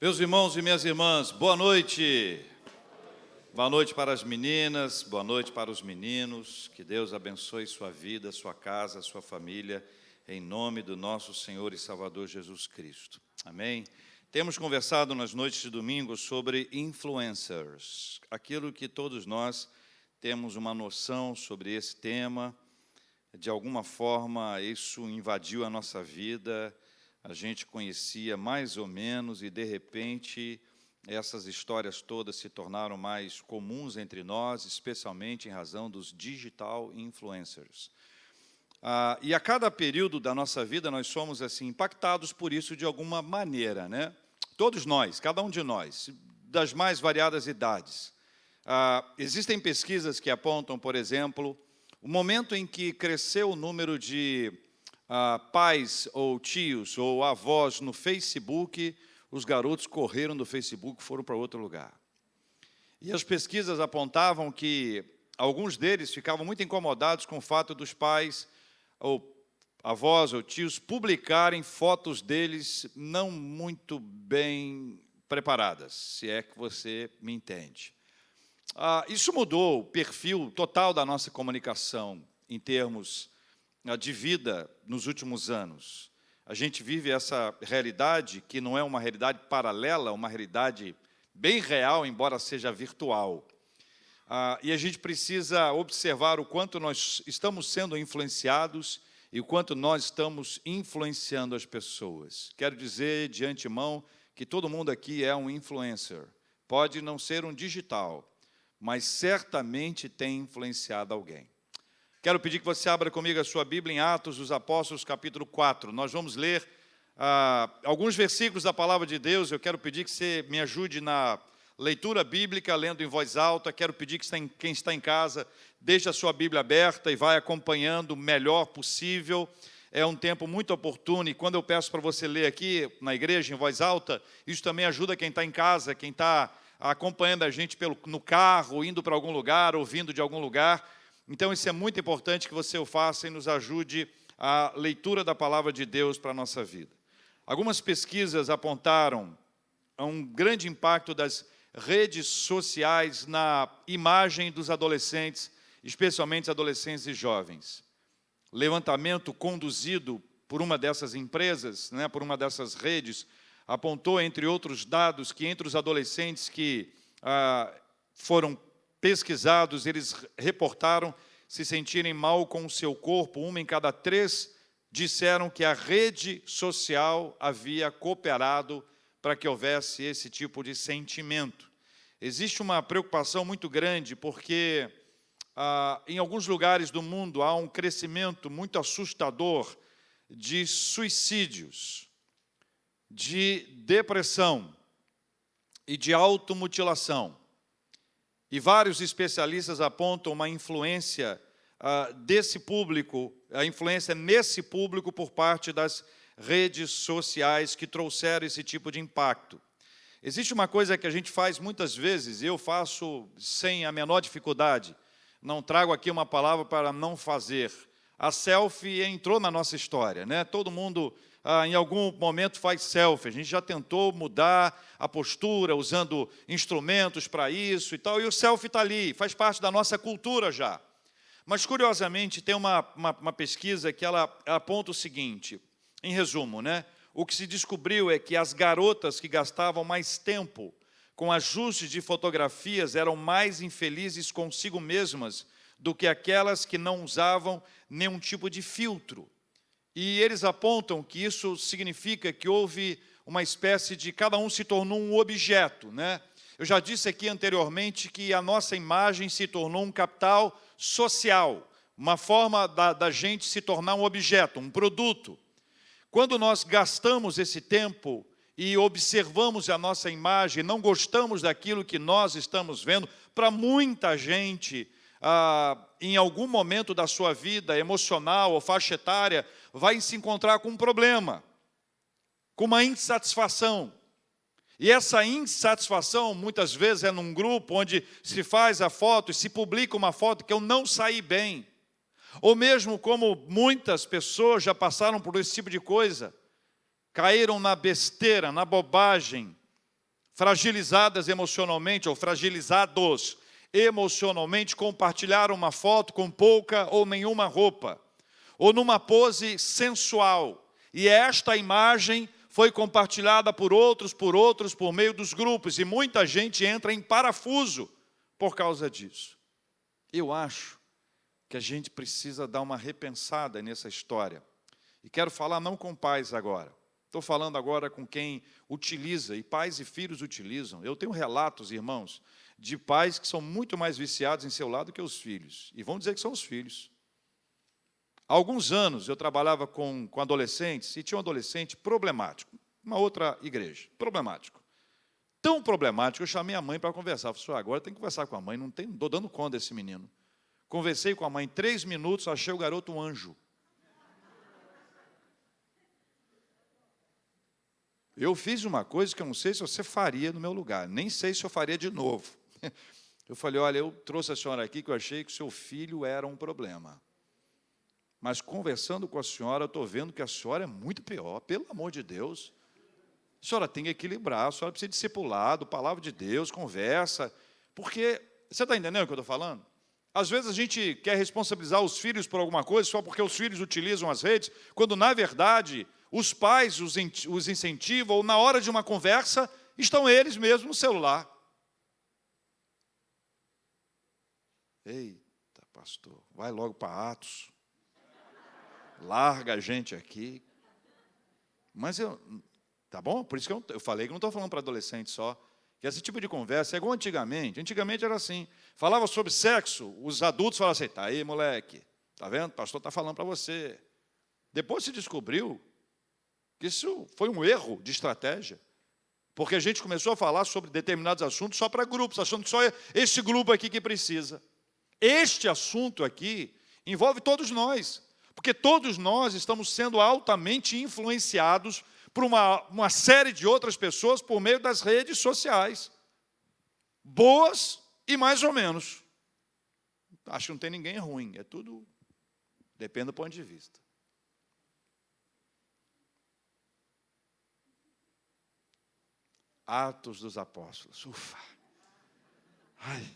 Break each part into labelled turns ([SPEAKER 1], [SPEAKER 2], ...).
[SPEAKER 1] Meus irmãos e minhas irmãs, boa noite. Boa noite para as meninas, boa noite para os meninos. Que Deus abençoe sua vida, sua casa, sua família, em nome do nosso Senhor e Salvador Jesus Cristo. Amém? Temos conversado nas noites de domingo sobre influencers, aquilo que todos nós temos uma noção sobre esse tema. De alguma forma, isso invadiu a nossa vida. A gente conhecia mais ou menos e, de repente, essas histórias todas se tornaram mais comuns entre nós, especialmente em razão dos digital influencers. E a cada período da nossa vida, nós somos assim impactados por isso de alguma maneira, né? Todos nós, cada um de nós, das mais variadas idades. Existem pesquisas que apontam, por exemplo, o momento em que cresceu o número de pais ou tios ou avós no Facebook, os garotos correram do Facebook e foram para outro lugar. E as pesquisas apontavam que alguns deles ficavam muito incomodados com o fato dos pais ou avós ou tios publicarem fotos deles não muito bem preparadas, se é que você me entende. Isso mudou o perfil total da nossa comunicação em termos de vida nos últimos anos. A gente vive essa realidade que não é uma realidade paralela, uma realidade bem real, embora seja virtual. E a gente precisa observar o quanto nós estamos sendo influenciados e o quanto nós estamos influenciando as pessoas. Quero dizer de antemão que todo mundo aqui é um influencer. Pode não ser um digital, mas certamente tem influenciado alguém. Quero pedir que você abra comigo a sua Bíblia em Atos dos Apóstolos, capítulo 4. Nós vamos ler alguns versículos da Palavra de Deus. Eu quero pedir que você me ajude na leitura bíblica, lendo em voz alta. Quero pedir que quem está em casa, deixe a sua Bíblia aberta e vai acompanhando o melhor possível. É um tempo muito oportuno e quando eu peço para você ler aqui na igreja em voz alta, isso também ajuda quem está em casa, quem está acompanhando a gente no carro, indo para algum lugar, ouvindo de algum lugar. Então, isso é muito importante que você o faça e nos ajude a leitura da Palavra de Deus para a nossa vida. Algumas pesquisas apontaram a um grande impacto das redes sociais na imagem dos adolescentes, especialmente adolescentes e jovens. Levantamento conduzido por uma dessas empresas, por uma dessas redes, apontou, entre outros dados, que entre os adolescentes que foram pesquisados, eles reportaram se sentirem mal com o seu corpo. 1 em cada 3 disseram que a rede social havia cooperado para que houvesse esse tipo de sentimento. Existe uma preocupação muito grande, porque em alguns lugares do mundo há um crescimento muito assustador de suicídios, de depressão e de automutilação. E vários especialistas apontam uma influência desse público, a influência nesse público por parte das redes sociais que trouxeram esse tipo de impacto. Existe uma coisa que a gente faz muitas vezes, eu faço sem a menor dificuldade, não trago aqui uma palavra para não fazer. A selfie entrou na nossa história, né? Todo mundo em algum momento faz selfie. A gente já tentou mudar a postura, usando instrumentos para isso e tal, e o selfie está ali, faz parte da nossa cultura já. Mas, curiosamente, tem uma pesquisa que ela aponta o seguinte, em resumo, né? O que se descobriu é que as garotas que gastavam mais tempo com ajustes de fotografias eram mais infelizes consigo mesmas do que aquelas que não usavam nenhum tipo de filtro. E eles apontam que isso significa que houve uma espécie de... cada um se tornou um objeto, né? Eu já disse aqui anteriormente que a nossa imagem se tornou um capital social, uma forma da gente se tornar um objeto, um produto. Quando nós gastamos esse tempo e observamos a nossa imagem, não gostamos daquilo que nós estamos vendo, para muita gente... em algum momento da sua vida emocional ou faixa etária, vai se encontrar com um problema, com uma insatisfação. E essa insatisfação, muitas vezes, é num grupo onde se faz a foto e se publica uma foto que eu não saí bem. Ou mesmo como muitas pessoas já passaram por esse tipo de coisa, caíram na besteira, na bobagem, fragilizadas emocionalmente ou fragilizados emocionalmente, compartilharam uma foto com pouca ou nenhuma roupa, ou numa pose sensual. E esta imagem foi compartilhada por outros, por meio dos grupos, e muita gente entra em parafuso por causa disso. Eu acho que a gente precisa dar uma repensada nessa história. E quero falar não com pais agora. Estou falando agora com quem utiliza, e pais e filhos utilizam. Eu tenho relatos, irmãos, de pais que são muito mais viciados em celular do que os filhos. E vão dizer que são os filhos. Há alguns anos eu trabalhava com adolescentes, e tinha um adolescente problemático, uma outra igreja, problemático. Tão problemático, eu chamei a mãe para conversar. Eu falei, agora tem que conversar com a mãe, não estou dando conta desse menino. Conversei com a mãe 3 minutos, achei o garoto um anjo. Eu fiz uma coisa que eu não sei se você faria no meu lugar, nem sei se eu faria de novo. Eu falei, olha, eu trouxe a senhora aqui que eu achei que o seu filho era um problema. Mas conversando com a senhora, eu estou vendo que a senhora é muito pior, pelo amor de Deus. A senhora tem que equilibrar, a senhora precisa de discipulado, palavra de Deus, conversa. Porque, você está entendendo o que eu estou falando? Às vezes a gente quer responsabilizar os filhos por alguma coisa, só porque os filhos utilizam as redes, quando, na verdade, os pais os incentivam, ou na hora de uma conversa, estão eles mesmos no celular. Eita, pastor, vai logo para Atos. Larga a gente aqui. Mas tá bom? Por isso que eu falei que não estou falando para adolescente só. Que esse tipo de conversa é igual antigamente. Antigamente era assim. Falava sobre sexo, os adultos falavam assim, tá aí, moleque. Tá vendo? O pastor está falando para você. Depois se descobriu que isso foi um erro de estratégia. Porque a gente começou a falar sobre determinados assuntos só para grupos, achando que só é esse grupo aqui que precisa. Este assunto aqui envolve todos nós. Porque todos nós estamos sendo altamente influenciados por uma série de outras pessoas por meio das redes sociais. Boas e mais ou menos. Acho que não tem ninguém ruim, é tudo, depende do ponto de vista. Atos dos Apóstolos. Ufa. Ai.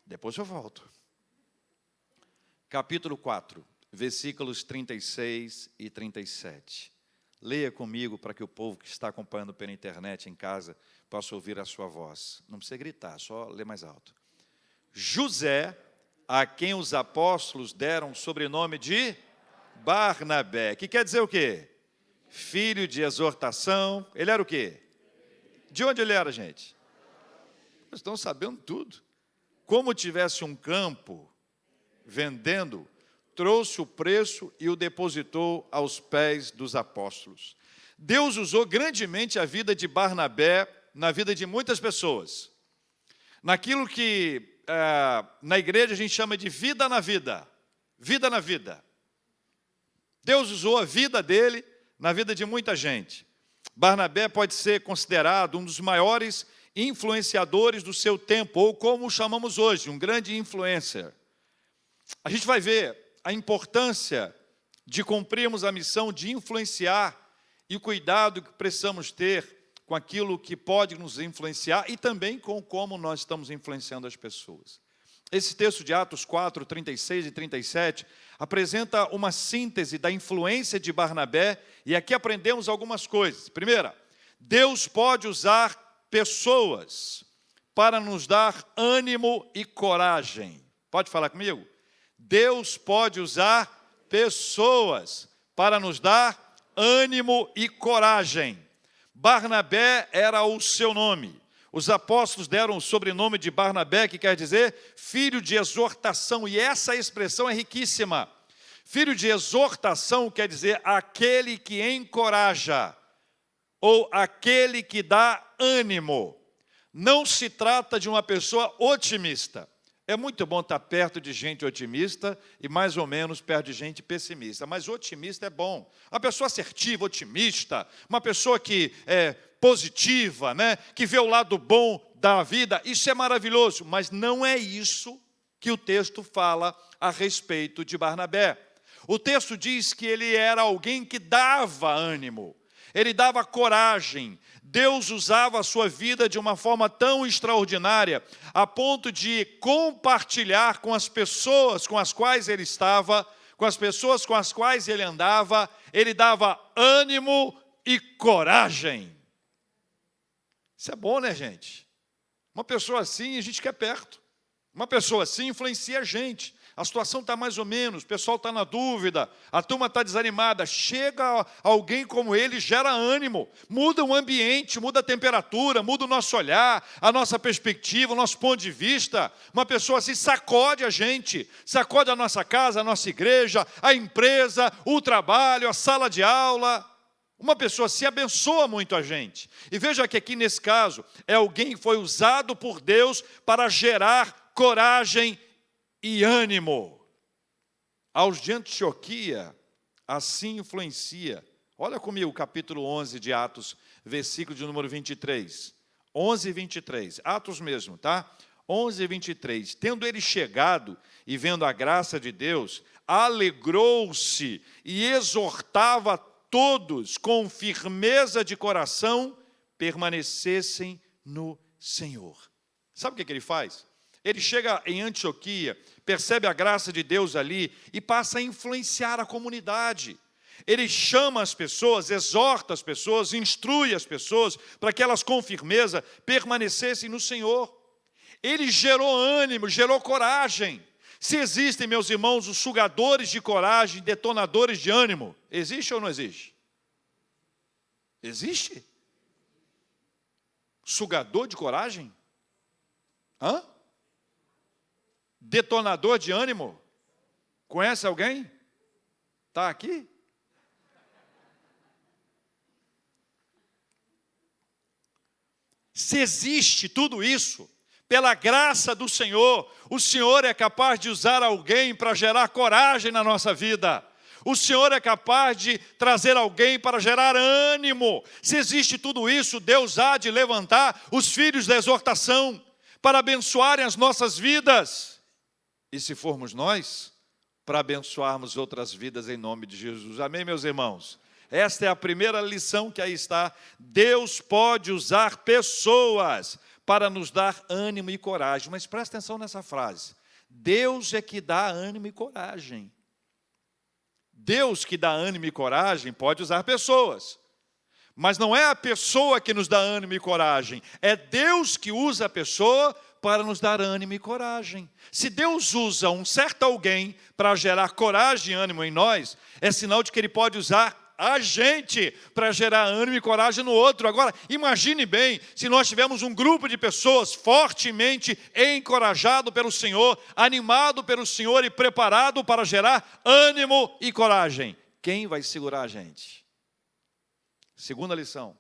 [SPEAKER 1] Depois eu volto. Capítulo 4, versículos 36 e 37. Leia comigo para que o povo que está acompanhando pela internet em casa possa ouvir a sua voz. Não precisa gritar, só lê mais alto. José, a quem os apóstolos deram o sobrenome de Barnabé, que quer dizer o quê? Filho de exortação. Ele era o quê? De onde ele era, gente? Vocês estão sabendo tudo. Como tivesse um campo vendendo, trouxe o preço e o depositou aos pés dos apóstolos. Deus usou grandemente a vida de Barnabé na vida de muitas pessoas. Naquilo que na igreja a gente chama de vida na vida. Vida na vida. Deus usou a vida dele na vida de muita gente. Barnabé pode ser considerado um dos maiores influenciadores do seu tempo, ou como chamamos hoje, um grande influencer. A gente vai ver a importância de cumprirmos a missão de influenciar e o cuidado que precisamos ter com aquilo que pode nos influenciar e também com como nós estamos influenciando as pessoas. Esse texto de Atos 4, 36 e 37 apresenta uma síntese da influência de Barnabé e aqui aprendemos algumas coisas. Primeira, Deus pode usar pessoas para nos dar ânimo e coragem. Pode falar comigo? Deus pode usar pessoas para nos dar ânimo e coragem. Barnabé era o seu nome. Os apóstolos deram o sobrenome de Barnabé, que quer dizer filho de exortação, e essa expressão é riquíssima. Filho de exortação quer dizer aquele que encoraja, ou aquele que dá ânimo. Não se trata de uma pessoa otimista. É muito bom estar perto de gente otimista e mais ou menos perto de gente pessimista. Mas otimista é bom. Uma pessoa assertiva, otimista, uma pessoa que é positiva, né? Que vê o lado bom da vida, isso é maravilhoso. Mas não é isso que o texto fala a respeito de Barnabé. O texto diz que ele era alguém que dava ânimo. Ele dava coragem, Deus usava a sua vida de uma forma tão extraordinária, a ponto de compartilhar com as pessoas com as quais ele estava, com as pessoas com as quais ele andava, ele dava ânimo e coragem. Isso é bom, né, gente? Uma pessoa assim, a gente quer perto. Uma pessoa assim influencia a gente. A situação está mais ou menos, o pessoal está na dúvida, a turma está desanimada. Chega alguém como ele, gera ânimo, muda o ambiente, muda a temperatura, muda o nosso olhar, a nossa perspectiva, o nosso ponto de vista. Uma pessoa assim sacode a gente, sacode a nossa casa, a nossa igreja, a empresa, o trabalho, a sala de aula. Uma pessoa assim abençoa muito a gente. E veja que aqui nesse caso, é alguém que foi usado por Deus para gerar coragem e ânimo. Aos de Antioquia, assim influencia. Olha comigo o capítulo 11 de Atos, versículo de número 23. 11 e 23, Atos mesmo, tá? 11 e 23. Tendo ele chegado e vendo a graça de Deus, alegrou-se e exortava todos com firmeza de coração permanecessem no Senhor. Sabe o que ele faz? Ele chega em Antioquia, percebe a graça de Deus ali e passa a influenciar a comunidade. Ele chama as pessoas, exorta as pessoas, instrui as pessoas para que elas com firmeza permanecessem no Senhor. Ele gerou ânimo, gerou coragem. Se existem, meus irmãos, os sugadores de coragem, detonadores de ânimo, existe ou não existe? Existe? Sugador de coragem? Hã? Detonador de ânimo? Conhece alguém? Está aqui? Se existe tudo isso, pela graça do Senhor, o Senhor é capaz de usar alguém para gerar coragem na nossa vida. O Senhor é capaz de trazer alguém para gerar ânimo. Se existe tudo isso, Deus há de levantar os filhos da exortação para abençoarem as nossas vidas. E se formos nós, para abençoarmos outras vidas em nome de Jesus. Amém, meus irmãos? Esta é a primeira lição que aí está. Deus pode usar pessoas para nos dar ânimo e coragem. Mas presta atenção nessa frase. Deus é que dá ânimo e coragem. Deus que dá ânimo e coragem pode usar pessoas. Mas não é a pessoa que nos dá ânimo e coragem. É Deus que usa a pessoa para nos dar ânimo e coragem. Se Deus usa um certo alguém para gerar coragem e ânimo em nós, é sinal de que Ele pode usar a gente para gerar ânimo e coragem no outro. Agora, imagine bem, se nós tivermos um grupo de pessoas fortemente encorajado pelo Senhor, animado pelo Senhor e preparado para gerar ânimo e coragem. Quem vai segurar a gente? Segunda lição.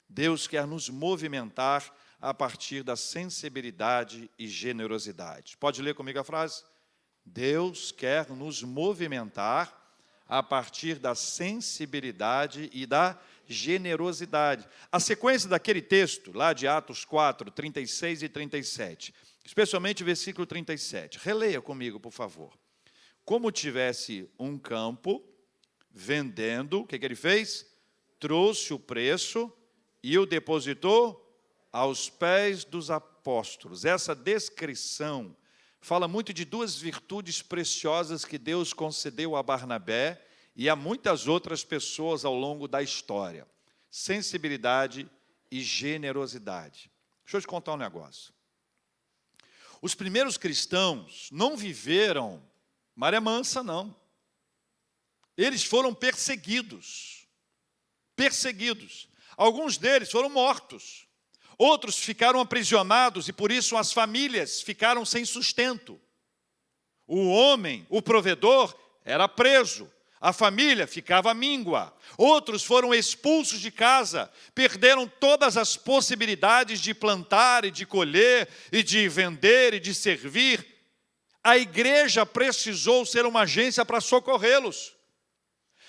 [SPEAKER 1] Deus quer nos movimentar a partir da sensibilidade e generosidade. Pode ler comigo a frase? Deus quer nos movimentar a partir da sensibilidade e da generosidade. A sequência daquele texto, lá de Atos 4, 36 e 37, especialmente o versículo 37. Releia comigo, por favor. Como tivesse um campo, vendendo, o que ele fez? Trouxe o preço e o depositou aos pés dos apóstolos. Essa descrição fala muito de duas virtudes preciosas que Deus concedeu a Barnabé e a muitas outras pessoas ao longo da história: sensibilidade e generosidade. Deixa eu te contar um negócio. Os primeiros cristãos não viveram maré mansa, não. Eles foram perseguidos. Perseguidos. Alguns deles foram mortos. Outros ficaram aprisionados e por isso as famílias ficaram sem sustento. O homem, o provedor, era preso. A família ficava míngua. Outros foram expulsos de casa, perderam todas as possibilidades de plantar e de colher e de vender e de servir. A igreja precisou ser uma agência para socorrê-los.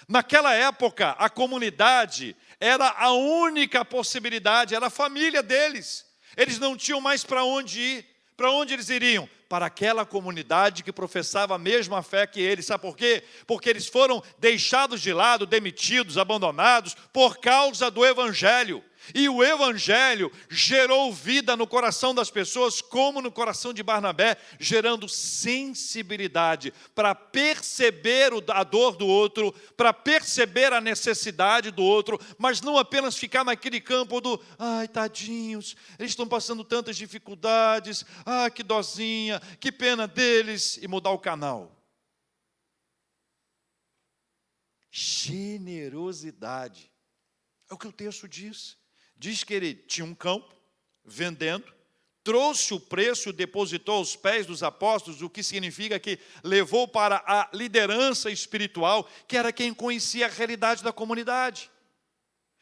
[SPEAKER 1] Naquela época, a comunidade era a única possibilidade, era a família deles. Eles não tinham mais para onde ir. Para onde eles iriam? Para aquela comunidade que professava a mesma fé que eles. Sabe por quê? Porque eles foram deixados de lado, demitidos, abandonados, por causa do Evangelho. E o evangelho gerou vida no coração das pessoas, como no coração de Barnabé, gerando sensibilidade para perceber a dor do outro, para perceber a necessidade do outro, mas não apenas ficar naquele campo do, ai, tadinhos, eles estão passando tantas dificuldades, que dozinha, que pena deles, e mudar o canal. Generosidade. É o que o texto diz. Diz que ele tinha um campo, vendendo, trouxe o preço, depositou aos pés dos apóstolos, o que significa que levou para a liderança espiritual, que era quem conhecia a realidade da comunidade.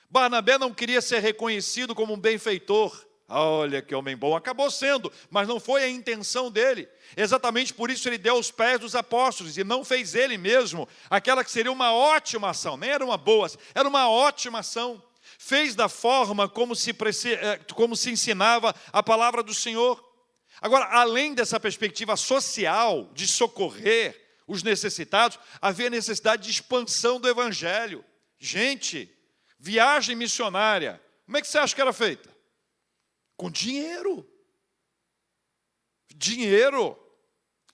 [SPEAKER 1] Barnabé não queria ser reconhecido como um benfeitor. Olha que homem bom, acabou sendo, mas não foi a intenção dele. Exatamente por isso ele deu aos pés dos apóstolos e não fez ele mesmo aquela que seria uma ótima ação, nem era uma boa, era uma ótima ação. Fez da forma como se ensinava a palavra do Senhor. Agora, além dessa perspectiva social de socorrer os necessitados, havia necessidade de expansão do evangelho. Gente, viagem missionária, como é que você acha que era feita? Com dinheiro. Dinheiro.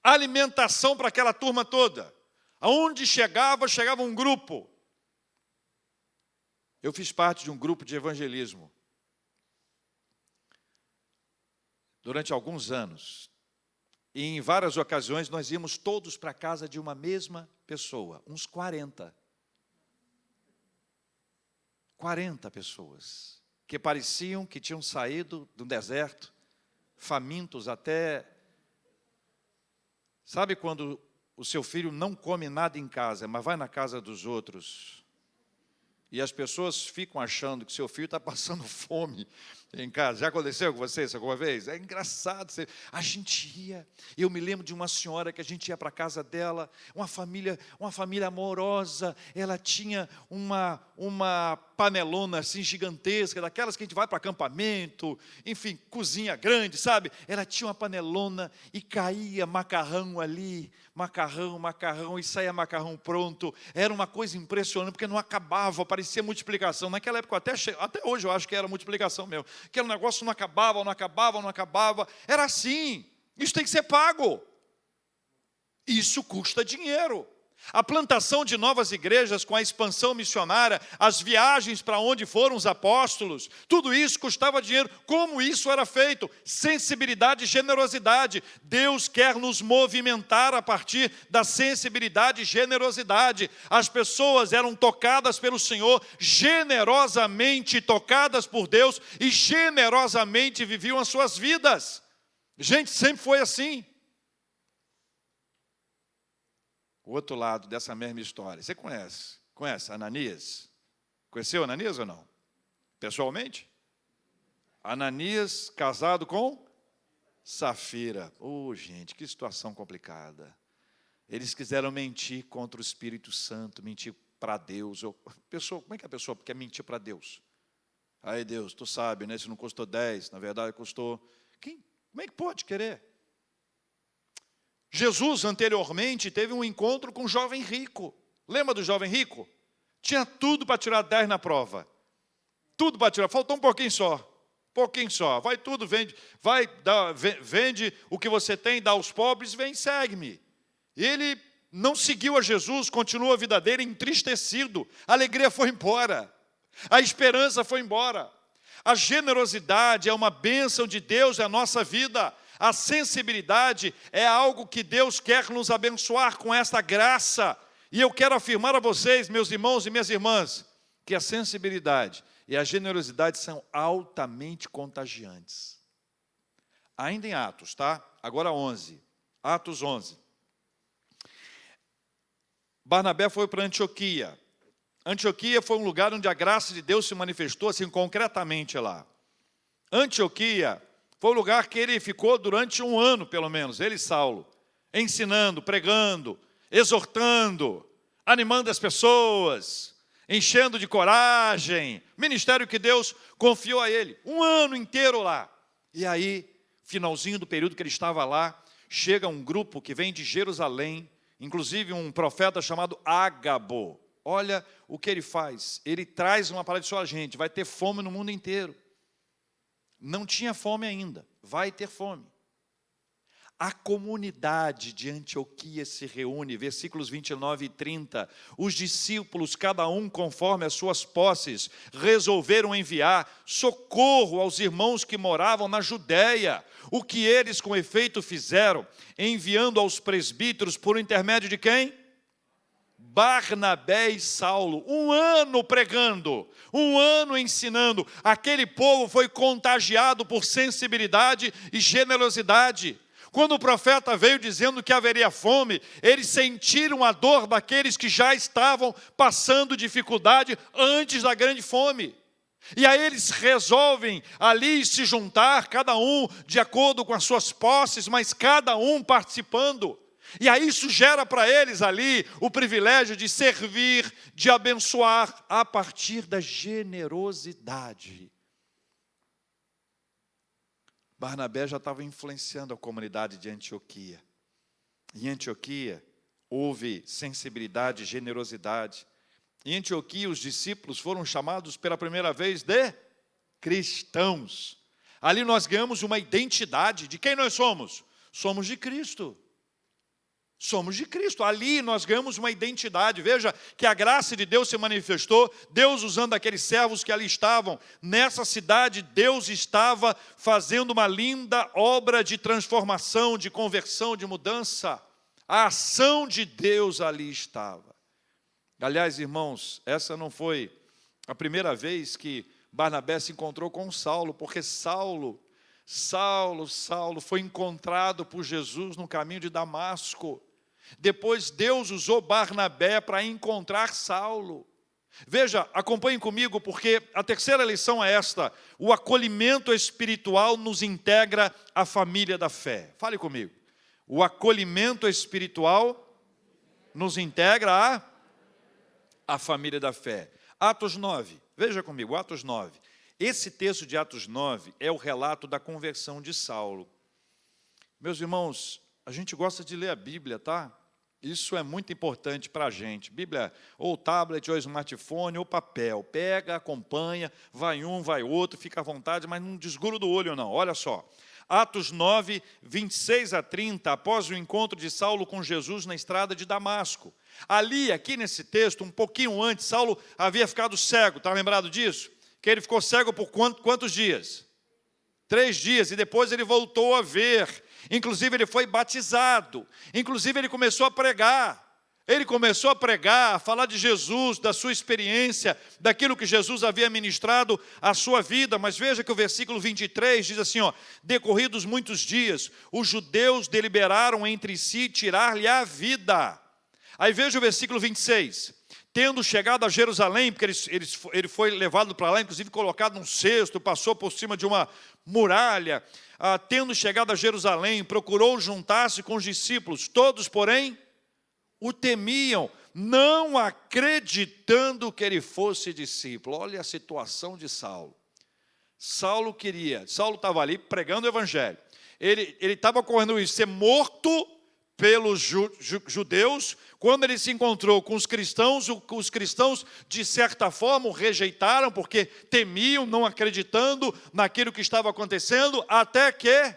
[SPEAKER 1] Alimentação para aquela turma toda. Aonde chegava um grupo. Eu fiz parte de um grupo de evangelismo. Durante alguns anos. E em várias ocasiões nós íamos todos para a casa de uma mesma pessoa. Uns 40. 40 pessoas. Que pareciam que tinham saído do deserto, famintos até... Sabe quando o seu filho não come nada em casa, mas vai na casa dos outros, e as pessoas ficam achando que seu filho está passando fome em casa? Já aconteceu com vocês alguma vez? É engraçado. A gente ia, eu me lembro de uma senhora que a gente ia para a casa dela, uma família amorosa, ela tinha uma panelona assim gigantesca, daquelas que a gente vai para acampamento, enfim, cozinha grande, sabe? Ela tinha uma panelona e caía macarrão ali, macarrão, e saía macarrão pronto. Era uma coisa impressionante, porque não acabava, parecia multiplicação. Naquela época, até hoje eu acho que era multiplicação mesmo. Aquele negócio não acabava. Era assim. Isso tem que ser pago. Isso custa dinheiro. A plantação de novas igrejas com a expansão missionária, as viagens para onde foram os apóstolos, tudo isso custava dinheiro. Como isso era feito? Sensibilidade e generosidade. Deus quer nos movimentar a partir da sensibilidade e generosidade. As pessoas eram tocadas pelo Senhor, generosamente tocadas por Deus e generosamente viviam as suas vidas. Gente, sempre foi assim. O outro lado dessa mesma história. Você conhece Ananias? Conheceu Ananias ou não? Pessoalmente? Ananias casado com Safira. Gente, que situação complicada. Eles quiseram mentir contra o Espírito Santo, mentir para Deus. Como é que a pessoa quer mentir para Deus? Aí Deus, tu sabe, né? Se não custou 10, na verdade custou... Como é que pode querer? Jesus, anteriormente, teve um encontro com um jovem rico. Lembra do jovem rico? Tinha tudo para tirar 10 na prova. Tudo para tirar, faltou um pouquinho só. Vai tudo, vende o que você tem, dá aos pobres, vem, segue-me. Ele não seguiu a Jesus, continuou a vida dele entristecido. A alegria foi embora. A esperança foi embora. A generosidade é uma bênção de Deus na nossa vida. A sensibilidade é algo que Deus quer nos abençoar com esta graça. E eu quero afirmar a vocês, meus irmãos e minhas irmãs, que a sensibilidade e a generosidade são altamente contagiantes. Ainda em Atos, tá? Agora 11. Atos 11. Barnabé foi para Antioquia. Antioquia foi um lugar onde a graça de Deus se manifestou assim concretamente lá. Antioquia foi o lugar que ele ficou durante 1 ano, pelo menos, ele e Saulo, ensinando, pregando, exortando, animando as pessoas, enchendo de coragem, ministério que Deus confiou a ele, 1 ano inteiro lá. E aí, finalzinho do período que ele estava lá, chega um grupo que vem de Jerusalém, inclusive um profeta chamado Ágabo. olha o que ele faz. Ele traz uma palavra de sua gente, vai ter fome no mundo inteiro. Não tinha fome ainda, vai ter fome. A comunidade de Antioquia se reúne, versículos 29 e 30. Os discípulos, cada um conforme as suas posses, resolveram enviar socorro aos irmãos que moravam na Judéia. O que eles com efeito fizeram, enviando aos presbíteros por intermédio de quem? Barnabé e Saulo, 1 ano pregando, 1 ano ensinando. Aquele povo foi contagiado por sensibilidade e generosidade. Quando o profeta veio dizendo que haveria fome, eles sentiram a dor daqueles que já estavam passando dificuldade antes da grande fome. E aí eles resolvem ali se juntar, cada um de acordo com as suas posses, mas cada um participando. E aí isso gera para eles ali o privilégio de servir, de abençoar, a partir da generosidade. Barnabé já estava influenciando a comunidade de Antioquia. Em Antioquia houve sensibilidade e generosidade. Em Antioquia os discípulos foram chamados pela primeira vez de cristãos. Ali nós ganhamos uma identidade. De quem nós somos? Somos de Cristo. Somos de Cristo. Ali nós ganhamos uma identidade. Veja que a graça de Deus se manifestou, Deus usando aqueles servos que ali estavam. Nessa cidade, Deus estava fazendo uma linda obra de transformação, de conversão, de mudança. A ação de Deus ali estava. Aliás, irmãos, essa não foi a primeira vez que Barnabé se encontrou com Saulo, porque Saulo foi encontrado por Jesus no caminho de Damasco. Depois Deus usou Barnabé para encontrar Saulo. Veja, acompanhem comigo, porque a terceira lição é esta: o acolhimento espiritual nos integra à família da fé. Fale comigo. O acolhimento espiritual nos integra à família da fé. Atos 9, veja comigo, Atos 9. Esse texto de Atos 9 é o relato da conversão de Saulo. Meus irmãos, a gente gosta de ler a Bíblia, tá? Isso é muito importante para a gente. Bíblia, ou tablet, ou smartphone, ou papel. Pega, acompanha, vai um, vai outro, fica à vontade, mas não desgruda do olho não. Olha só. Atos 9, 26 a 30, após o encontro de Saulo com Jesus na estrada de Damasco. Ali, aqui nesse texto, um pouquinho antes, Saulo havia ficado cego. Está lembrado disso? Que ele ficou cego por quantos dias? 3 dias, e depois ele voltou a ver. Inclusive ele foi batizado. Inclusive ele começou a pregar. Ele começou a pregar, a falar de Jesus, da sua experiência, daquilo que Jesus havia ministrado à sua vida. Mas veja que o versículo 23 diz assim, decorridos muitos dias, os judeus deliberaram entre si tirar-lhe a vida. Aí veja o versículo 26. Tendo chegado a Jerusalém, porque ele foi levado para lá, inclusive colocado num cesto, passou por cima de uma muralha. Tendo chegado a Jerusalém, procurou juntar-se com os discípulos. Todos, porém, o temiam, não acreditando que ele fosse discípulo. Olha a situação de Saulo. Saulo estava ali pregando o evangelho. Ele estava correndo isso, ser morto pelos judeus. Quando ele se encontrou com os cristãos de certa forma o rejeitaram, porque temiam, não acreditando naquilo que estava acontecendo, até que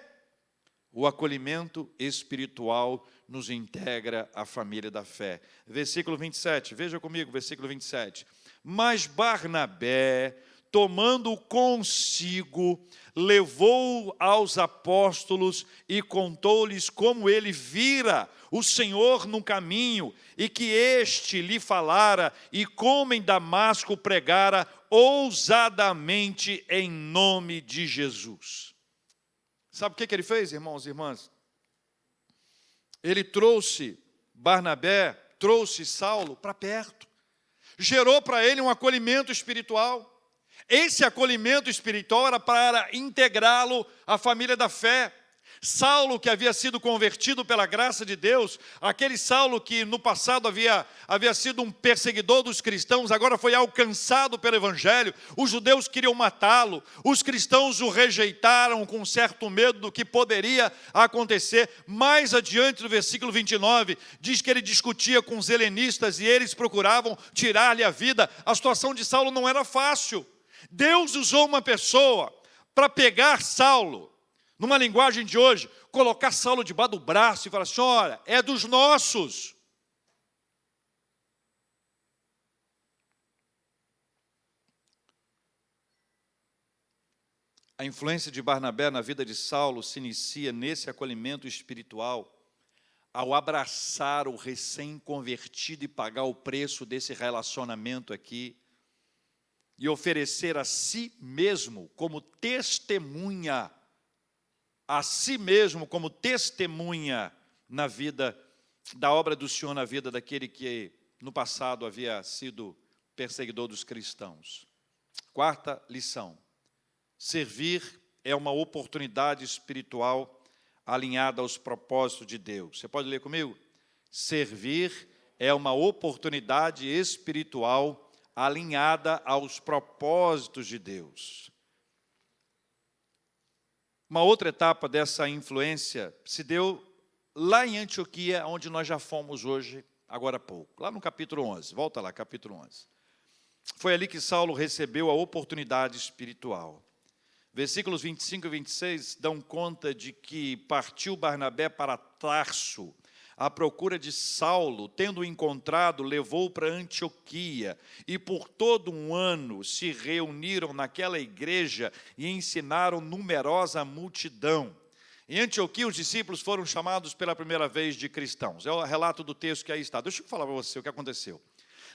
[SPEAKER 1] o acolhimento espiritual nos integra à família da fé. Versículo 27, veja comigo, versículo 27. Mas Barnabé, tomando-o consigo, levou-o aos apóstolos e contou-lhes como ele vira o Senhor no caminho, e que este lhe falara, e como em Damasco pregara ousadamente em nome de Jesus. Sabe o que ele fez, irmãos e irmãs? Ele trouxe Barnabé, trouxe Saulo para perto, gerou para ele um acolhimento espiritual. Esse acolhimento espiritual era para integrá-lo à família da fé. Saulo, que havia sido convertido pela graça de Deus, aquele Saulo que no passado havia sido um perseguidor dos cristãos, agora foi alcançado pelo Evangelho. Os judeus queriam matá-lo, os cristãos o rejeitaram com certo medo do que poderia acontecer. Mais adiante, no versículo 29, diz que ele discutia com os helenistas e eles procuravam tirar-lhe a vida. A situação de Saulo não era fácil. Deus usou uma pessoa para pegar Saulo, numa linguagem de hoje, colocar Saulo debaixo do braço e falar assim: olha, é dos nossos. A influência de Barnabé na vida de Saulo se inicia nesse acolhimento espiritual, ao abraçar o recém-convertido e pagar o preço desse relacionamento aqui, e oferecer a si mesmo como testemunha, na vida da obra do Senhor, na vida daquele que no passado havia sido perseguidor dos cristãos. Quarta lição: servir é uma oportunidade espiritual alinhada aos propósitos de Deus. Você pode ler comigo? Servir é uma oportunidade espiritual alinhada aos propósitos de Deus. Uma outra etapa dessa influência se deu lá em Antioquia, onde nós já fomos hoje, agora há pouco. Lá no capítulo 11, volta lá, capítulo 11. Foi ali que Saulo recebeu a oportunidade espiritual. Versículos 25 e 26 dão conta de que partiu Barnabé para Tarso, à procura de Saulo, tendo-o encontrado, levou-o para Antioquia, e por todo um ano se reuniram naquela igreja e ensinaram numerosa multidão. Em Antioquia, os discípulos foram chamados pela primeira vez de cristãos. É o relato do texto que aí está. Deixa eu falar para você o que aconteceu.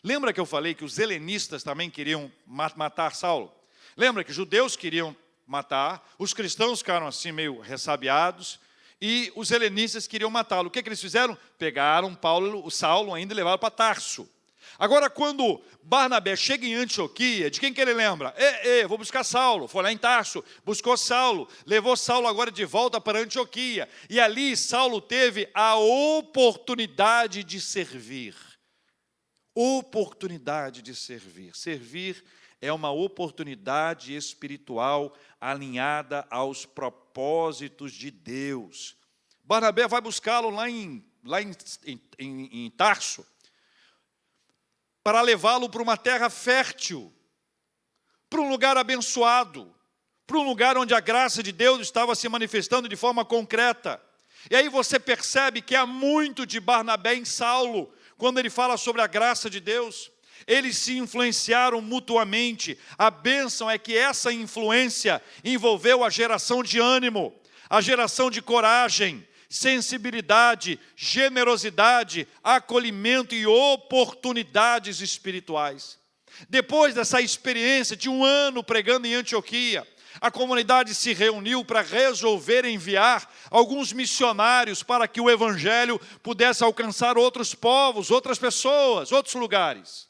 [SPEAKER 1] Lembra que eu falei que os helenistas também queriam matar Saulo? Lembra que judeus queriam matar, os cristãos ficaram assim meio ressabiados, e os helenistas queriam matá-lo. O que eles fizeram? Pegaram o Saulo ainda e levaram para Tarso. Agora, quando Barnabé chega em Antioquia, de quem que ele lembra? Vou buscar Saulo. Foi lá em Tarso, buscou Saulo, levou Saulo agora de volta para Antioquia. E ali Saulo teve a oportunidade de servir. Oportunidade de servir. Servir é uma oportunidade espiritual alinhada aos propósitos de Deus. Barnabé vai buscá-lo lá em Tarso, para levá-lo para uma terra fértil, para um lugar abençoado, para um lugar onde a graça de Deus estava se manifestando de forma concreta. E aí você percebe que há muito de Barnabé em Saulo, quando ele fala sobre a graça de Deus. Eles se influenciaram mutuamente. A bênção é que essa influência envolveu a geração de ânimo, a geração de coragem, sensibilidade, generosidade, acolhimento e oportunidades espirituais. Depois dessa experiência de um ano pregando em Antioquia, a comunidade se reuniu para resolver enviar alguns missionários para que o evangelho pudesse alcançar outros povos, outras pessoas, outros lugares.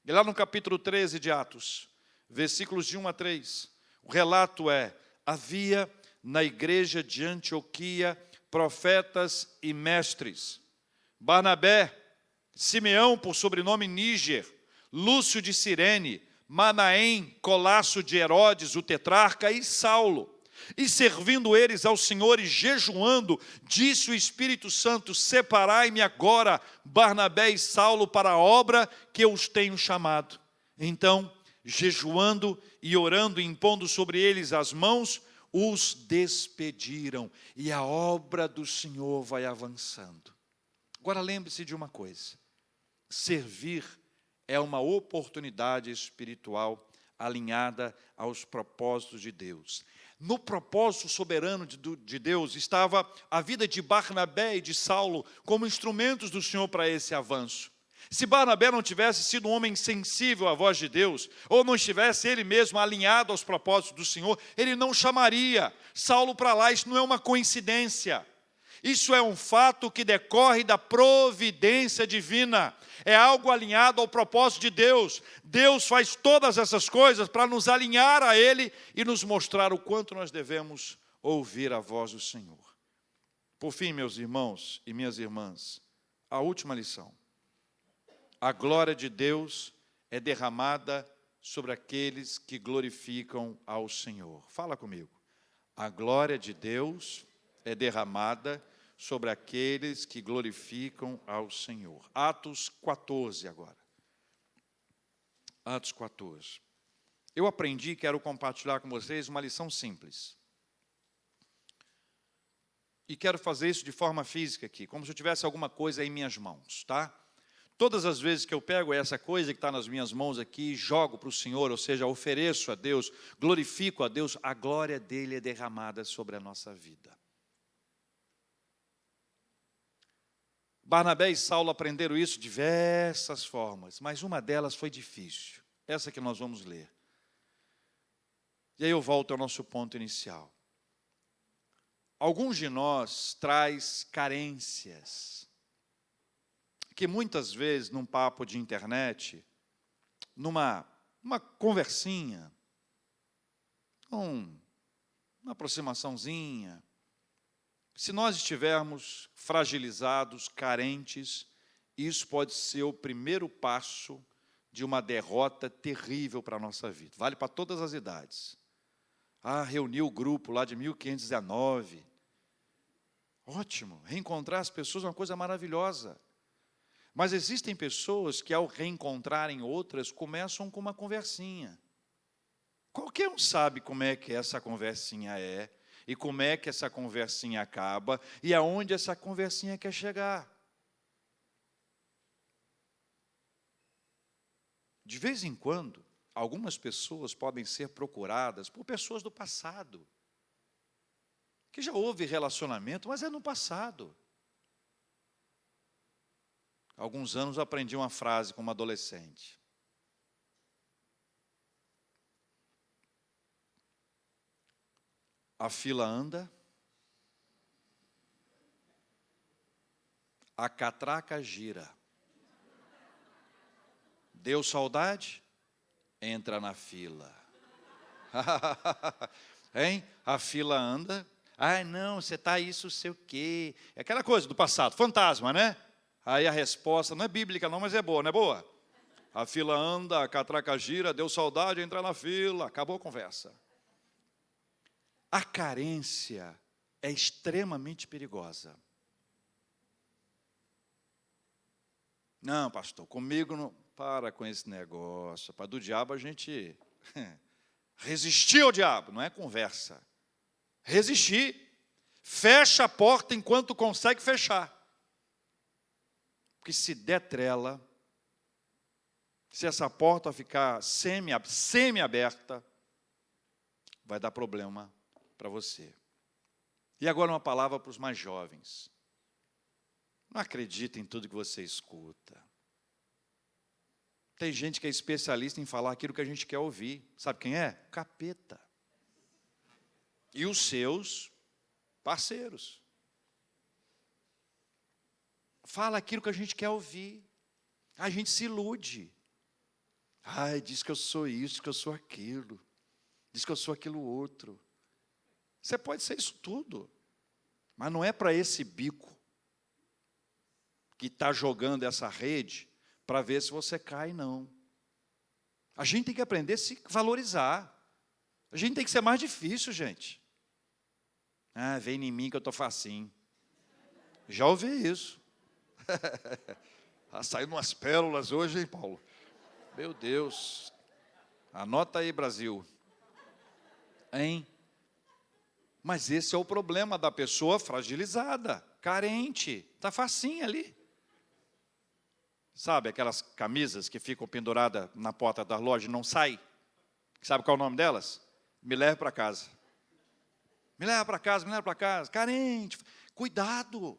[SPEAKER 1] E lá no capítulo 13 de Atos, versículos de 1 a 3, o relato é: havia na igreja de Antioquia profetas e mestres. Barnabé, Simeão, por sobrenome Níger, Lúcio de Cirene, Manaém, Colasso de Herodes, o tetrarca, e Saulo. E servindo eles ao Senhor e jejuando, disse o Espírito Santo: separai-me agora Barnabé e Saulo para a obra que eu os tenho chamado. Então, jejuando e orando, impondo sobre eles as mãos, os despediram, e a obra do Senhor vai avançando. Agora lembre-se de uma coisa: servir é uma oportunidade espiritual alinhada aos propósitos de Deus. No propósito soberano de Deus estava a vida de Barnabé e de Saulo como instrumentos do Senhor para esse avanço. Se Barnabé não tivesse sido um homem sensível à voz de Deus, ou não estivesse ele mesmo alinhado aos propósitos do Senhor, ele não chamaria Saulo para lá. Isso não é uma coincidência. Isso é um fato que decorre da providência divina. É algo alinhado ao propósito de Deus. Deus faz todas essas coisas para nos alinhar a Ele e nos mostrar o quanto nós devemos ouvir a voz do Senhor. Por fim, meus irmãos e minhas irmãs, a última lição. A glória de Deus é derramada sobre aqueles que glorificam ao Senhor. Fala comigo. A glória de Deus é derramada sobre aqueles que glorificam ao Senhor. Atos 14 agora. Atos 14. Eu aprendi, quero compartilhar com vocês uma lição simples. E quero fazer isso de forma física aqui, como se eu tivesse alguma coisa em minhas mãos, tá? Todas as vezes que eu pego essa coisa que está nas minhas mãos aqui, jogo para o Senhor, ou seja, ofereço a Deus, glorifico a Deus, a glória dEle é derramada sobre a nossa vida. Barnabé e Saulo aprenderam isso de diversas formas, mas uma delas foi difícil, essa que nós vamos ler. E aí eu volto ao nosso ponto inicial. Alguns de nós traz carências, que muitas vezes, num papo de internet, numa conversinha, uma aproximaçãozinha, se nós estivermos fragilizados, carentes, isso pode ser o primeiro passo de uma derrota terrível para a nossa vida. Vale para todas as idades. Reuniu o grupo lá de 1519. Ótimo, reencontrar as pessoas é uma coisa maravilhosa. Mas existem pessoas que, ao reencontrarem outras, começam com uma conversinha. Qualquer um sabe como é que essa conversinha é, e como é que essa conversinha acaba, e aonde essa conversinha quer chegar. De vez em quando, algumas pessoas podem ser procuradas por pessoas do passado, que já houve relacionamento, mas é no passado. Há alguns anos eu aprendi uma frase como adolescente. A fila anda, a catraca gira. Deu saudade? Entra na fila. Hein? A fila anda. Não, você está isso, sei o quê. É aquela coisa do passado, fantasma, né? Aí a resposta não é bíblica não, mas é boa, não é boa? A fila anda, a catraca gira, deu saudade, entra na fila, acabou a conversa. A carência é extremamente perigosa. Não, pastor, comigo não. Para com esse negócio. Para do diabo a gente resistir ao diabo, não é conversa. Resistir. Fecha a porta enquanto consegue fechar. Porque se der trela, se essa porta ficar semi-aberta, vai dar problema para você. E agora uma palavra para os mais jovens. Não acredita em tudo que você escuta. Tem gente que é especialista em falar aquilo que a gente quer ouvir. Sabe quem é? Capeta. E os seus parceiros. Fala aquilo que a gente quer ouvir. A gente se ilude. Diz que eu sou isso, que eu sou aquilo. Diz que eu sou aquilo outro. Você pode ser isso tudo. Mas não é para esse bico que está jogando essa rede para ver se você cai, não. A gente tem que aprender a se valorizar. A gente tem que ser mais difícil, gente. Vem em mim que eu estou facinho. Já ouvi isso. Saindo umas pérolas hoje, hein, Paulo? Meu Deus. Anota aí, Brasil. Hein? Mas esse é o problema da pessoa fragilizada, carente. Está facinho ali. Sabe aquelas camisas que ficam penduradas na porta da loja e não saem? Sabe qual é o nome delas? Me leve para casa. Me leva para casa, me leva para casa. Carente, cuidado.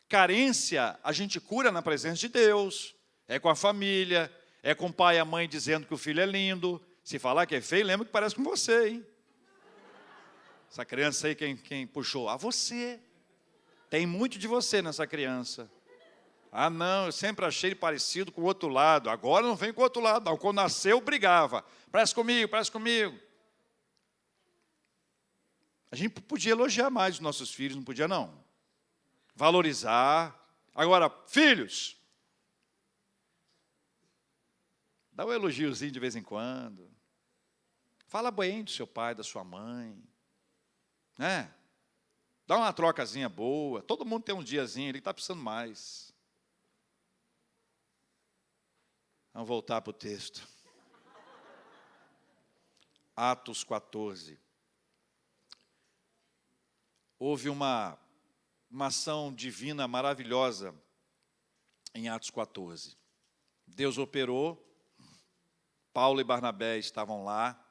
[SPEAKER 1] Carência a gente cura na presença de Deus. É com a família, é com o pai e a mãe dizendo que o filho é lindo. Se falar que é feio, lembra que parece com você, hein? Essa criança aí, quem puxou? Você. Tem muito de você nessa criança. Não, eu sempre achei ele parecido com o outro lado. Agora não vem com o outro lado, não. Quando nasceu, brigava. Parece comigo, parece comigo. A gente podia elogiar mais os nossos filhos, não podia não? Valorizar. Agora, filhos, dá um elogiozinho de vez em quando. Fala bem do seu pai, da sua mãe. Né? Dá uma trocazinha boa. Todo mundo tem um diazinho, ele está precisando mais. Vamos voltar para o texto. Atos 14. Houve uma ação divina maravilhosa em Atos 14. Deus operou, Paulo e Barnabé estavam lá,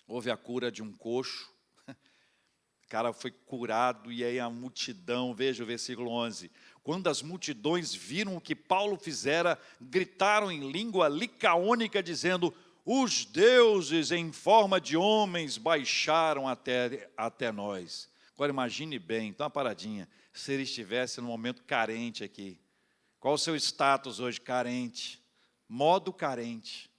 [SPEAKER 1] houve a cura de um coxo, o cara foi curado e aí a multidão, veja o versículo 11, quando as multidões viram o que Paulo fizera, gritaram em língua licaônica dizendo: os deuses em forma de homens baixaram até nós. Agora imagine bem, então uma paradinha, se ele estivesse num momento carente aqui. Qual o seu status hoje? Carente. Modo carente.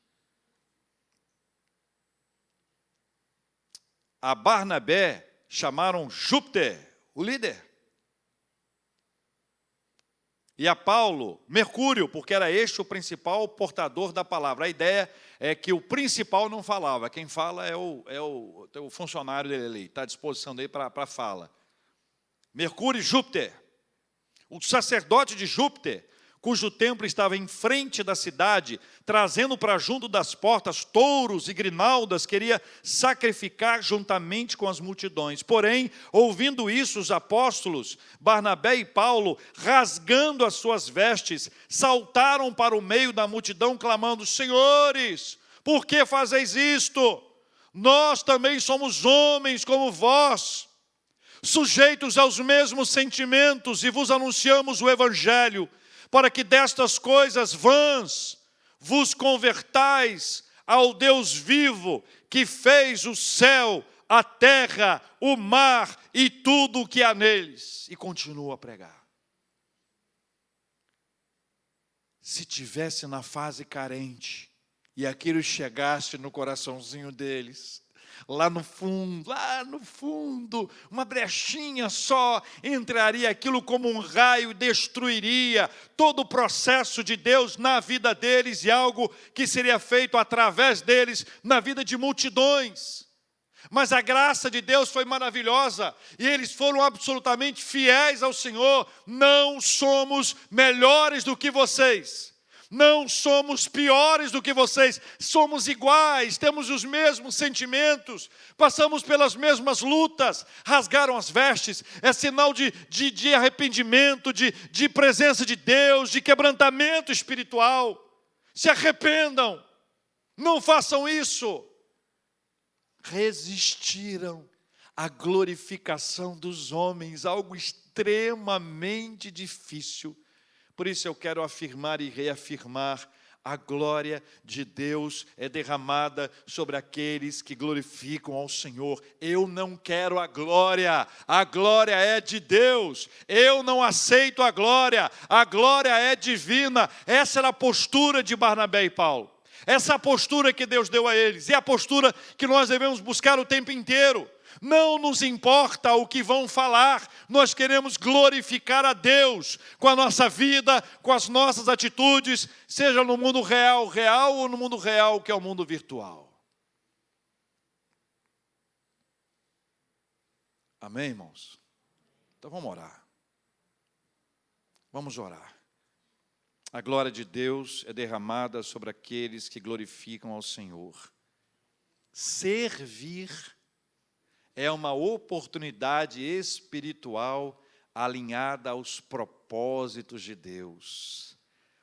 [SPEAKER 1] A Barnabé chamaram Júpiter, o líder. E a Paulo, Mercúrio, porque era este o principal portador da palavra. A ideia é que o principal não falava, quem fala é o funcionário dele ali, está à disposição dele para a fala. Mercúrio e Júpiter, o sacerdote de Júpiter, cujo templo estava em frente da cidade, trazendo para junto das portas touros e grinaldas, queria sacrificar juntamente com as multidões. Porém, ouvindo isso, os apóstolos, Barnabé e Paulo, rasgando as suas vestes, saltaram para o meio da multidão, clamando: senhores, por que fazeis isto? Nós também somos homens como vós, sujeitos aos mesmos sentimentos, e vos anunciamos o evangelho, para que destas coisas vãs vos convertais ao Deus vivo, que fez o céu, a terra, o mar e tudo o que há neles. E continua a pregar. Se tivesse na fase carente, e aquilo chegasse no coraçãozinho deles, lá no fundo, uma brechinha só, entraria aquilo como um raio e destruiria todo o processo de Deus na vida deles e algo que seria feito através deles na vida de multidões. Mas a graça de Deus foi maravilhosa e eles foram absolutamente fiéis ao Senhor. Não somos melhores do que vocês. Não somos piores do que vocês, somos iguais, temos os mesmos sentimentos, passamos pelas mesmas lutas. Rasgaram as vestes, é sinal de arrependimento, de presença de Deus, de quebrantamento espiritual. Se arrependam, não façam isso. Resistiram à glorificação dos homens, algo extremamente difícil. Por isso eu quero afirmar e reafirmar: a glória de Deus é derramada sobre aqueles que glorificam ao Senhor. Eu não quero a glória é de Deus. Eu não aceito a glória é divina. Essa era a postura de Barnabé e Paulo. Essa é a postura que Deus deu a eles. E a postura que nós devemos buscar o tempo inteiro. Não nos importa o que vão falar, nós queremos glorificar a Deus com a nossa vida, com as nossas atitudes, seja no mundo real, ou no mundo real, que é o mundo virtual. Amém, irmãos? Então vamos orar. Vamos orar. A glória de Deus é derramada sobre aqueles que glorificam ao Senhor. Servir é uma oportunidade espiritual alinhada aos propósitos de Deus.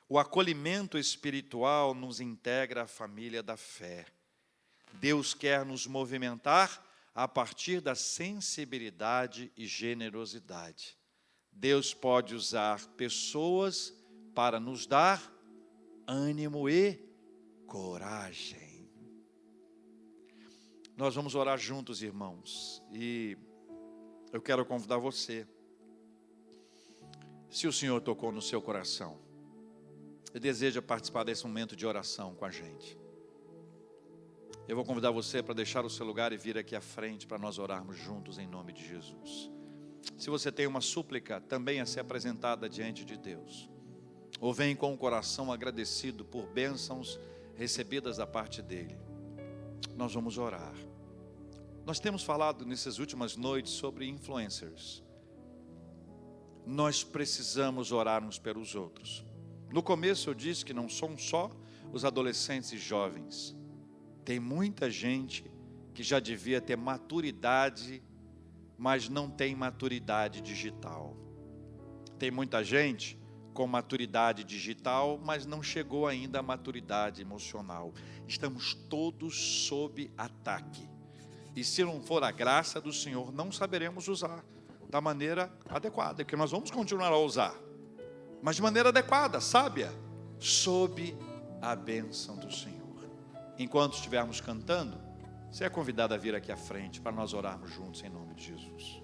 [SPEAKER 1] O acolhimento espiritual nos integra à família da fé. Deus quer nos movimentar a partir da sensibilidade e generosidade. Deus pode usar pessoas para nos dar ânimo e coragem. Nós vamos orar juntos, irmãos, e eu quero convidar você, se o Senhor tocou no seu coração e deseja participar desse momento de oração com a gente, Eu vou convidar você para deixar o seu lugar e vir aqui à frente para nós orarmos juntos em nome de Jesus. Se você tem uma súplica também a ser apresentada diante de Deus, ou vem com o coração agradecido por bênçãos recebidas da parte dEle, nós vamos orar. Nós temos falado nessas últimas noites sobre influencers. Nós precisamos orar uns pelos outros. No começo eu disse que não são só os adolescentes e jovens. Tem muita gente que já devia ter maturidade, mas não tem maturidade digital. Tem muita gente com maturidade digital, mas não chegou ainda à maturidade emocional. Estamos todos sob ataque. E se não for a graça do Senhor, não saberemos usar da maneira adequada, porque nós vamos continuar a usar, mas de maneira adequada, sábia, sob a bênção do Senhor. Enquanto estivermos cantando, você é convidado a vir aqui à frente para nós orarmos juntos em nome de Jesus.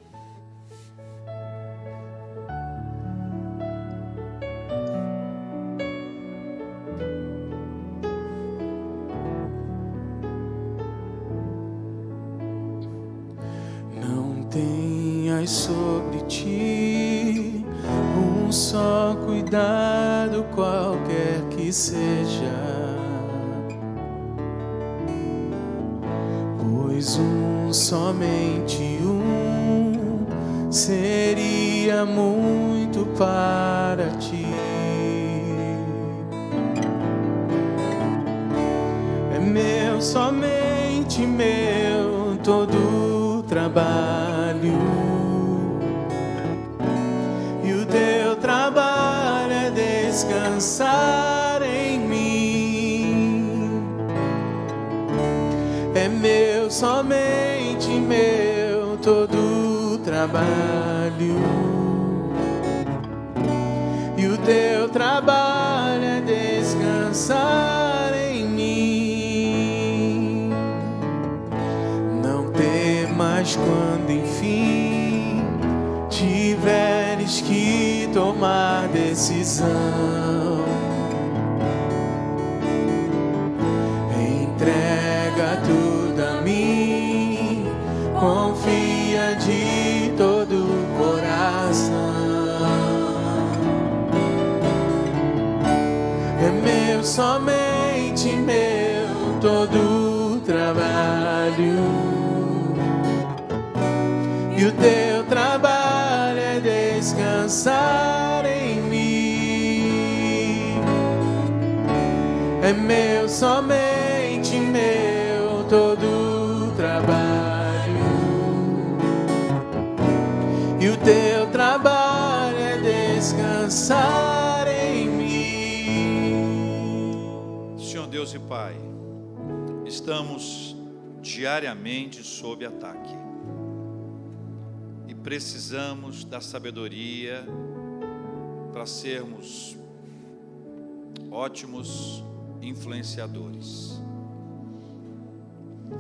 [SPEAKER 2] Não tenhas sobre ti um só cuidado, qualquer que seja, pois somente um seria muito para ti. É meu, somente meu, todo trabalho, e o teu trabalho é descansar em mim. É meu, somente meu, todo trabalho, e o teu trabalho é descansar em mim. Não temas quando enfim tiveres que tomar decisão. Entrega tudo a mim, confia de todo o coração. É meu, somente meu, todo o trabalho, e o teu trabalho é descansar em mim. É meu, somente meu, todo o trabalho, e o teu trabalho é descansar em mim.
[SPEAKER 1] Senhor Deus e Pai, estamos diariamente sob ataque e precisamos da sabedoria para sermos ótimos influenciadores,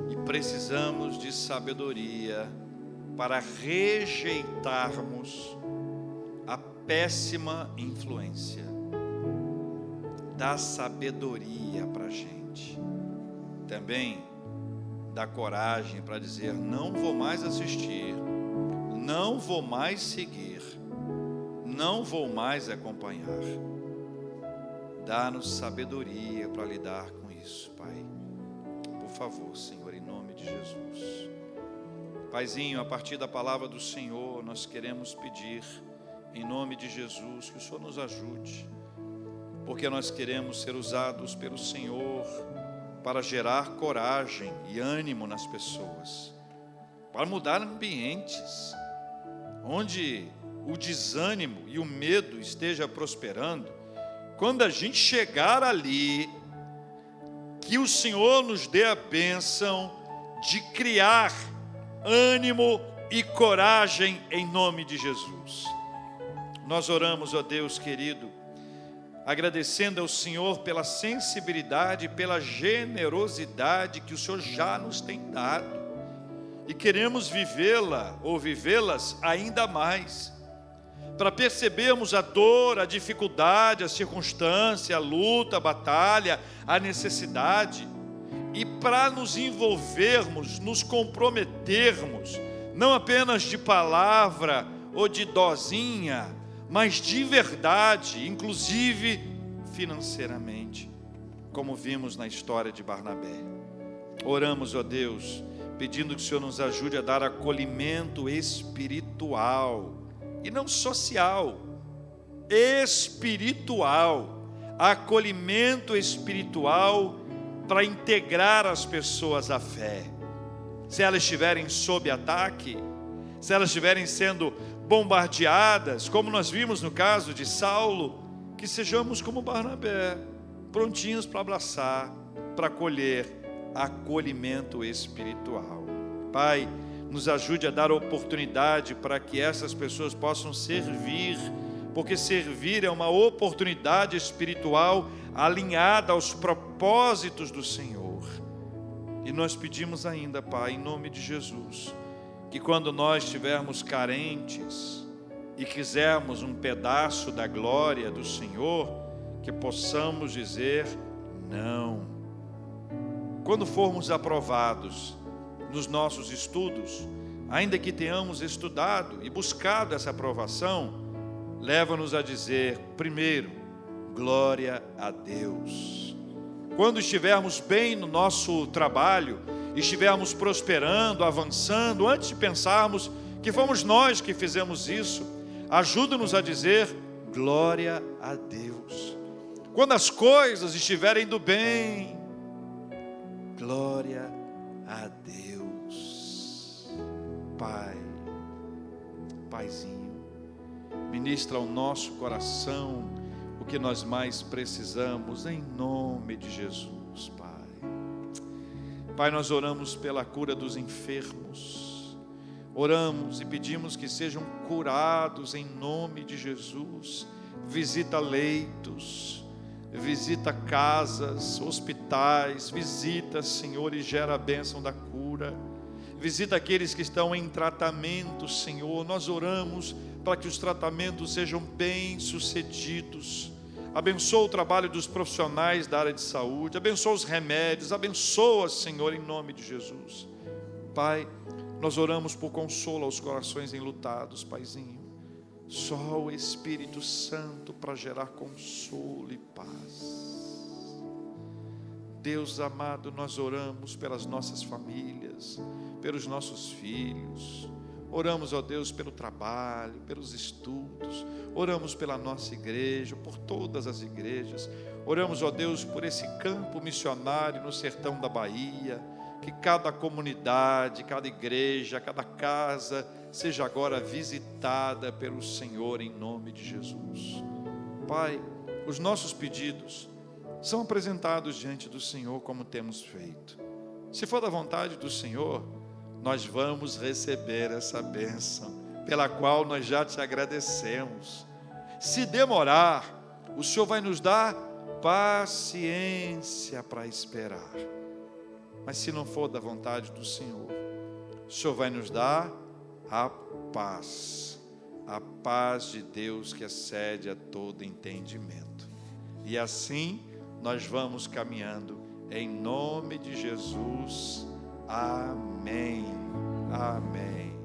[SPEAKER 1] e precisamos de sabedoria para rejeitarmos a péssima influência. Dá sabedoria para a gente, também dá coragem para dizer: não vou mais assistir, não vou mais seguir, não vou mais acompanhar. Dá-nos sabedoria para lidar com isso, Pai. Por favor, Senhor, em nome de Jesus. Paizinho, a partir da palavra do Senhor, nós queremos pedir, em nome de Jesus, que o Senhor nos ajude, porque nós queremos ser usados pelo Senhor para gerar coragem e ânimo nas pessoas, para mudar ambientes onde o desânimo e o medo esteja prosperando. Quando a gente chegar ali, que o Senhor nos dê a bênção de criar ânimo e coragem em nome de Jesus. Nós oramos, ó Deus querido, agradecendo ao Senhor pela sensibilidade, pela generosidade que o Senhor já nos tem dado, e queremos vivê-la ou vivê-las ainda mais, para percebermos a dor, a dificuldade, a circunstância, a luta, a batalha, a necessidade, e para nos envolvermos, nos comprometermos, não apenas de palavra ou de dosinha, mas de verdade, inclusive financeiramente, como vimos na história de Barnabé. Oramos, ó Deus, pedindo que o Senhor nos ajude a dar acolhimento espiritual, e não social, espiritual, acolhimento espiritual para integrar as pessoas à fé. Se elas estiverem sob ataque, se elas estiverem sendo bombardeadas, como nós vimos no caso de Saulo, que sejamos como Barnabé, prontinhos para abraçar, para acolher, acolhimento espiritual. Pai, nos ajude a dar oportunidade para que essas pessoas possam servir, porque servir é uma oportunidade espiritual alinhada aos propósitos do Senhor. E nós pedimos ainda, Pai, em nome de Jesus, que quando nós estivermos carentes e quisermos um pedaço da glória do Senhor, que possamos dizer não. Quando formos aprovados nos nossos estudos, ainda que tenhamos estudado e buscado essa aprovação, leva-nos a dizer, primeiro, glória a Deus. Quando estivermos bem no nosso trabalho, estivermos prosperando, avançando, antes de pensarmos que fomos nós que fizemos isso, ajuda-nos a dizer, glória a Deus. Quando as coisas estiverem do bem, glória a Deus. Pai, Paizinho, ministra ao nosso coração o que nós mais precisamos, em nome de Jesus, Pai. Pai, nós oramos pela cura dos enfermos, oramos e pedimos que sejam curados em nome de Jesus. Visita leitos, visita casas, hospitais, visita, Senhor, e gera a bênção da cura. Visita aqueles que estão em tratamento, Senhor. Nós oramos para que os tratamentos sejam bem-sucedidos. Abençoa o trabalho dos profissionais da área de saúde, abençoa os remédios, abençoa, Senhor, em nome de Jesus. Pai, nós oramos por consolo aos corações enlutados, Paizinho. Só o Espírito Santo para gerar consolo e paz. Deus amado, nós oramos pelas nossas famílias, pelos nossos filhos. Oramos, ó Deus, pelo trabalho, pelos estudos. Oramos pela nossa igreja, por todas as igrejas. Oramos, ó Deus, por esse campo missionário no sertão da Bahia. Que cada comunidade, cada igreja, cada casa seja agora visitada pelo Senhor em nome de Jesus. Pai, os nossos pedidos são apresentados diante do Senhor como temos feito. Se for da vontade do Senhor, nós vamos receber essa bênção, pela qual nós já te agradecemos. Se demorar, o Senhor vai nos dar paciência para esperar. Mas se não for da vontade do Senhor, o Senhor vai nos dar a paz de Deus que excede a todo entendimento. E assim nós vamos caminhando em nome de Jesus. Amém. Amém.